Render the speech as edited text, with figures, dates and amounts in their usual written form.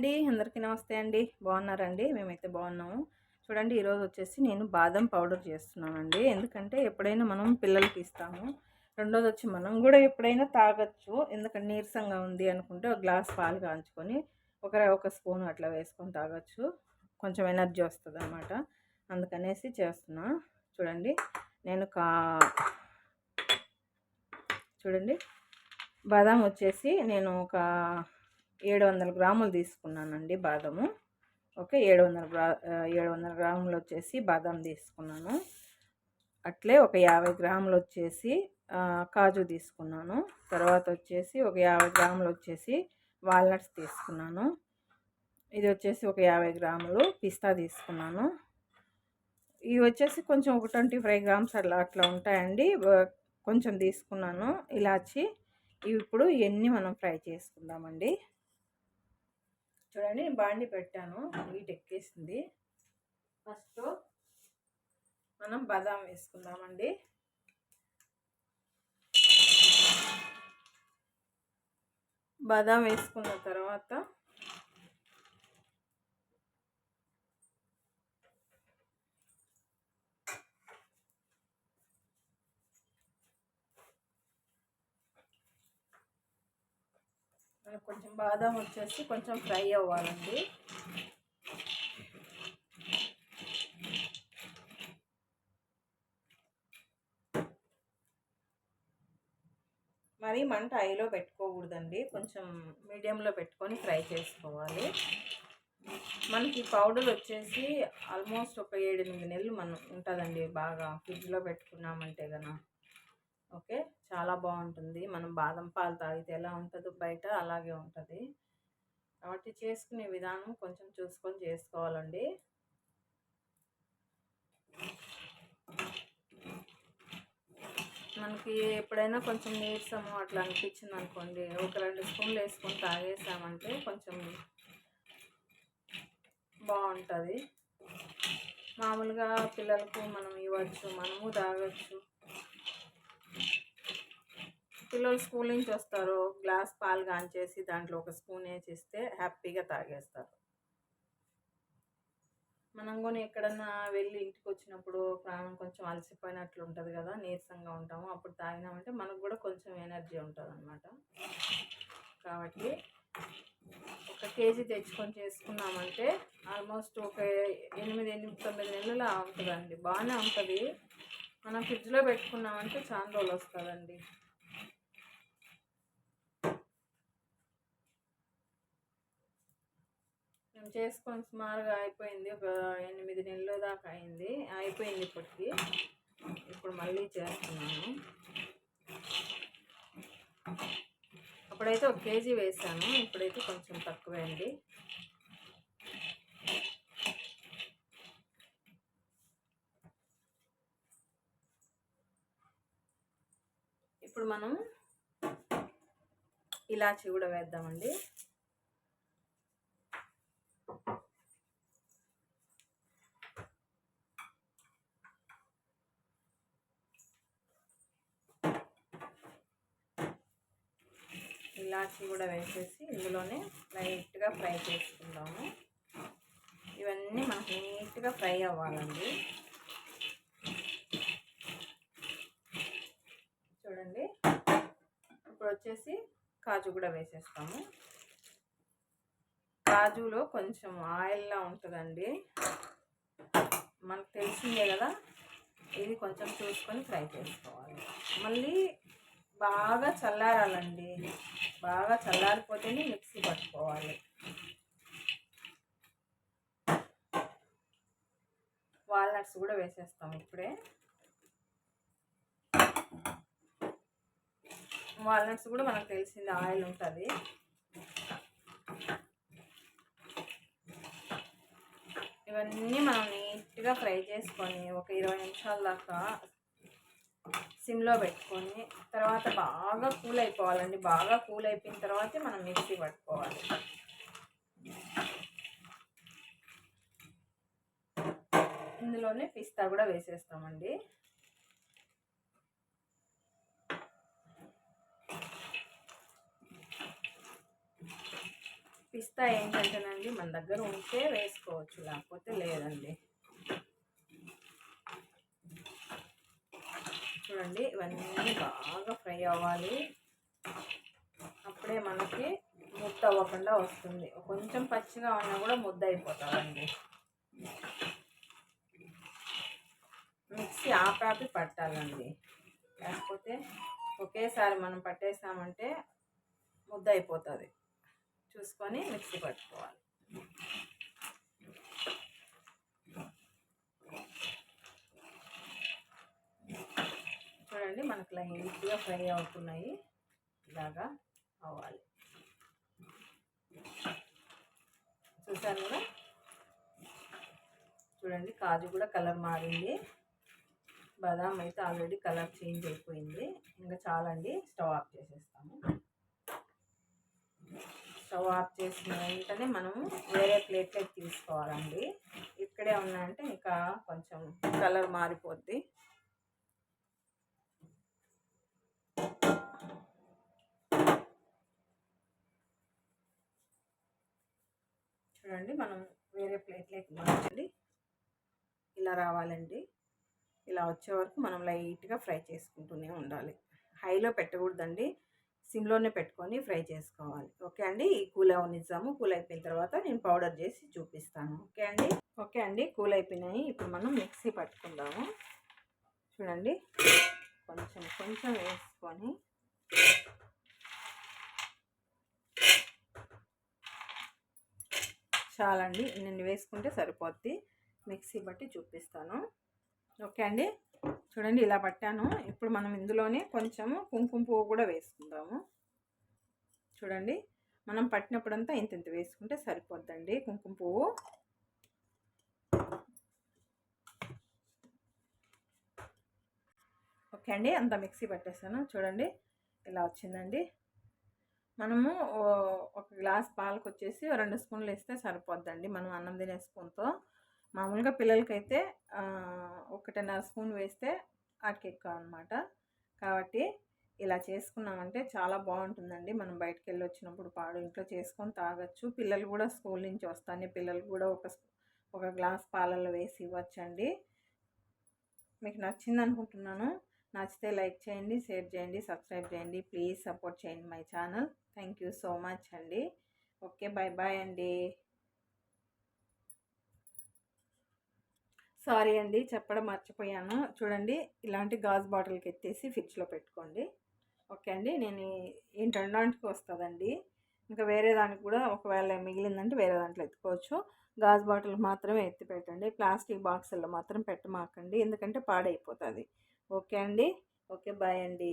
అండి. అందరికీ నమస్తే అండి. బాగున్నారండి? మేమైతే బాగున్నాము. చూడండి, ఈరోజు వచ్చేసి నేను బాదం పౌడర్ చేస్తున్నానండి. ఎందుకంటే ఎప్పుడైనా మనం పిల్లలకి ఇస్తాము. రెండోది వచ్చి మనం కూడా ఎప్పుడైనా తాగొచ్చు. ఎందుకంటే నీరసంగా ఉంది అనుకుంటే ఒక గ్లాస్ పాలు కాంచుకొని ఒక స్పూన్ అట్లా వేసుకొని తాగొచ్చు. కొంచెం ఎనర్జీ వస్తుంది అన్నమాట. అందుకనేసి చేస్తున్నా. చూడండి, నేను చూడండి, బాదం వచ్చేసి నేను ఒక 700 గ్రాములు తీసుకున్నానండి బాదము. ఓకే, 700 గ్రాములు వచ్చేసి బాదం తీసుకున్నాను. అట్లే ఒక 50 గ్రాములు వచ్చేసి కాజు తీసుకున్నాను. తర్వాత వచ్చేసి ఒక 50 గ్రాములు వచ్చేసి వాల్నట్స్ తీసుకున్నాను. ఇది వచ్చేసి ఒక 50 గ్రాములు పిస్తా తీసుకున్నాను. ఇవి వచ్చేసి కొంచెం ఒక 25 గ్రామ్స్ అట్లా ఉంటాయండి. కొంచెం తీసుకున్నాను. ఇలాచి. ఇవి ఇప్పుడు ఇవన్నీ మనం ఫ్రై చేసుకుందామండి. చూడండి, నేను బాండి పెట్టాను, హీట్ ఎక్కేసింది. ఫస్ట్ మనం బాదాం వేసుకుందామండి. బాదాం వేసుకున్న తర్వాత మనకు కొంచెం బాదాం వచ్చేసి కొంచెం ఫ్రై అవ్వాలండి. మరి మంట హైలో పెట్టుకోకూడదండి, కొంచెం మీడియంలో పెట్టుకొని ఫ్రై చేసుకోవాలి. మనకి పౌడర్ వచ్చేసి ఆల్మోస్ట్ ఒక 7-8 నెలలు మనం ఉంటుందండి. బాగా ఫ్రిడ్జ్లో పెట్టుకున్నామంటే కనుక. ఓకే, చాలా బాగుంటుంది. మనం బాదం పాలు తాగితే ఎలా ఉంటుందో బయట అలాగే ఉంటుంది. కాబట్టి చేసుకునే విధానం కొంచెం చూసుకొని చేసుకోవాలండి. మనకి ఎప్పుడైనా కొంచెం నీరసము అట్లా అనిపించింది అనుకోండి, ఒక 2 స్పూన్లు వేసుకొని తాగేసామంటే కొంచెం బాగుంటుంది. మామూలుగా పిల్లలకు మనం ఇవ్వచ్చు, మనము తాగొచ్చు. పిల్లలు స్కూల్ నుంచి వస్తారు, గ్లాస్ పాలు కాంచేసి దాంట్లో ఒక స్పూన్ వేసిస్తే హ్యాపీగా తాగేస్తారు. మనం కూడా ఎక్కడన్నా వెళ్ళి ఇంటికి వచ్చినప్పుడు ప్రాణం కొంచెం అలసిపోయినట్లు ఉంటుంది కదా, నీరసంగా ఉంటాము, అప్పుడు తాగినామంటే మనకు కూడా కొంచెం ఎనర్జీ ఉంటుంది అన్నమాట. కాబట్టి 1 కేజీ తెచ్చుకొని చేసుకున్నామంటే ఆల్మోస్ట్ ఒక 8-9 నెలలు ఉంటుందండి. బాగానే ఉంటుంది. మనం ఫ్రిడ్జ్లో పెట్టుకున్నామంటే చాలా రోజులు వస్తుందండి. మేము చేసుకొని సుమారుగా అయిపోయింది, ఒక 8 నెలల దాకా అయిపోయింది ఇప్పటికి. ఇప్పుడు మళ్ళీ చేస్తున్నాను. అప్పుడైతే 1 కేజీ వేసాను, ఇప్పుడైతే కొంచెం తక్కువే అండి. ఇప్పుడు మనం ఇలాచి కూడా వేద్దామండి. ఇలాచి కూడా వేసేసి ఇందులోనే లైట్గా ఫ్రై చేసుకుందాము. ఇవన్నీ మనకు నీట్గా ఫ్రై అవ్వాలండి. చూడండి, ఇప్పుడు వచ్చేసి కాజు కూడా వేసేస్తాము. కాజులో కొంచెం ఆయిల్లా ఉంటుందండి, మనకు తెలిసిందే కదా. ఇది కొంచెం చూసుకొని ఫ్రై చేసుకోవాలి. మళ్ళీ బాగా చల్లారాలండి, బాగా చల్లారిపోతేనే మిక్సీ పట్టుకోవాలి. వాల్నట్స్ కూడా వేసేస్తాం ఇప్పుడే. వాల్నట్స్ కూడా మనకు తెలిసింది ఆయిల్ ఉంటుంది. ఇవన్నీ మనం నీట్గా ఫ్రై చేసుకొని ఒక 20 నిమిషాల దాకా సిమ్లో పెట్టుకొని తర్వాత బాగా కూల్ అయిపోవాలండి. బాగా కూల్ అయిపోయిన తర్వాతే మనం మిక్సీ పట్టుకోవాలి. ఇందులోనే పిస్తా కూడా వేసేస్తామండి. పిస్తా ఏంటంటేనండి మన దగ్గర ఉంటే వేసుకోవచ్చు, లేకపోతే లేదండి. చూడండి ఇవన్నీ బాగా ఫ్రై అవ్వాలి, అప్పుడే మనకి ముద్ద అవ్వకుండా వస్తుంది. కొంచెం పచ్చిగా ఉన్నా కూడా ముద్ద అయిపోతుందండి. మిక్సీ ఆపాపి పట్టాలండి, లేకపోతే ఒకేసారి మనం పట్టేసామంటే ముద్ద అయిపోతుంది. చూసుకొని మిక్సీ పట్టుకోవాలి. చూడండి మనకు లైట్గా ఫ్రై అవుతున్నాయి, ఇలాగా అవ్వాలి. చూసారు కదా, చూడండి కాజు కూడా కలర్ మారింది, బాదాం అయితే ఆల్రెడీ కలర్ చేంజ్ అయిపోయింది. ఇంకా చాలండి, స్టవ్ ఆఫ్ చేసేస్తాము. స్టవ్ ఆఫ్ చేసిన వెంటనే మనము వేరే ప్లేట్లోకి తీసుకోవాలండి. ఇక్కడే ఉన్నాయంటే ఇంకా కొంచెం కలర్ మారిపోద్ది. చూడండి మనం వేరే ప్లేట్లోకి మార్చండి. ఇలా రావాలండి. ఇలా వచ్చే వరకు మనం లైట్గా ఫ్రై చేసుకుంటూనే ఉండాలి. హైలో పెట్టకూడదండి, సిమ్లోనే పెట్టుకొని ఫ్రై చేసుకోవాలి. ఓకే అండి, ఈ కూల్ అవనిద్దాము. కూల్ అయిపోయిన తర్వాత నేను పౌడర్ చేసి చూపిస్తాను. ఓకే అండి కూల్ అయిపోయినాయి. ఇప్పుడు మనం మిక్సీ పట్టుకుందాము. చూడండి కొంచెం కొంచెం వేసుకొని చాలండి, నేను వేసుకుంటే సరిపోద్ది. మిక్సీ బట్టి చూపిస్తాను. ఓకే అండి, చూడండి ఇలా పట్టాను. ఇప్పుడు మనం ఇందులోనే కొంచెము కుంకుమ పువ్వు కూడా వేసుకుందాము. చూడండి మనం పట్టినప్పుడంతా ఇంత ఇంత వేసుకుంటే సరిపోద్దండి కుంకుమ పువ్వు. ఓకే అండి, అంతా మిక్సీ పట్టేసాను. చూడండి ఇలా వచ్చిందండి. మనము ఒక గ్లాస్ పాలకు వచ్చేసి 2 స్పూన్లు వేస్తే సరిపోద్దండి, మనం అన్నం తినే స్పూన్తో. మామూలుగా పిల్లలకైతే 1.5 స్పూన్ వేస్తే వాటికి ఎక్కువ అనమాట. కాబట్టి ఇలా చేసుకున్నామంటే చాలా బాగుంటుందండి. మనం బయటకు వెళ్ళి వచ్చినప్పుడు ఇంట్లో చేసుకొని తాగొచ్చు. పిల్లలు కూడా స్కూల్ నుంచి వస్తానే పిల్లలు కూడా ఒక గ్లాస్ పాలల్లో వేసి ఇవ్వచ్చండి. మీకు నచ్చింది అనుకుంటున్నాను. నచ్చితే లైక్ చేయండి, షేర్ చేయండి, సబ్స్క్రైబ్ చేయండి. ప్లీజ్ సపోర్ట్ చేయండి my channel. Thank you so much అండి. ఓకే, బాయ్ అండి. సారీ అండి చెప్పడం మర్చిపోయాను. చూడండి ఇలాంటి గాజు బాటిల్కి ఎత్తేసి ఫ్రిడ్జ్లో పెట్టుకోండి. ఓకే అండి, నేను ఏంటండానికి వస్తుందండి. ఇంకా వేరే దానికి కూడా ఒకవేళ మిగిలిందంటే వేరే దాంట్లో ఎత్తుకోవచ్చు. గాజు బాటిల్ మాత్రమే ఎత్తి పెట్టండి, ప్లాస్టిక్ బాక్సుల్లో మాత్రం పెట్టమాకండి, ఎందుకంటే పాడైపోతుంది. ఓకే అండి, ఓకే బాయ్ అండి.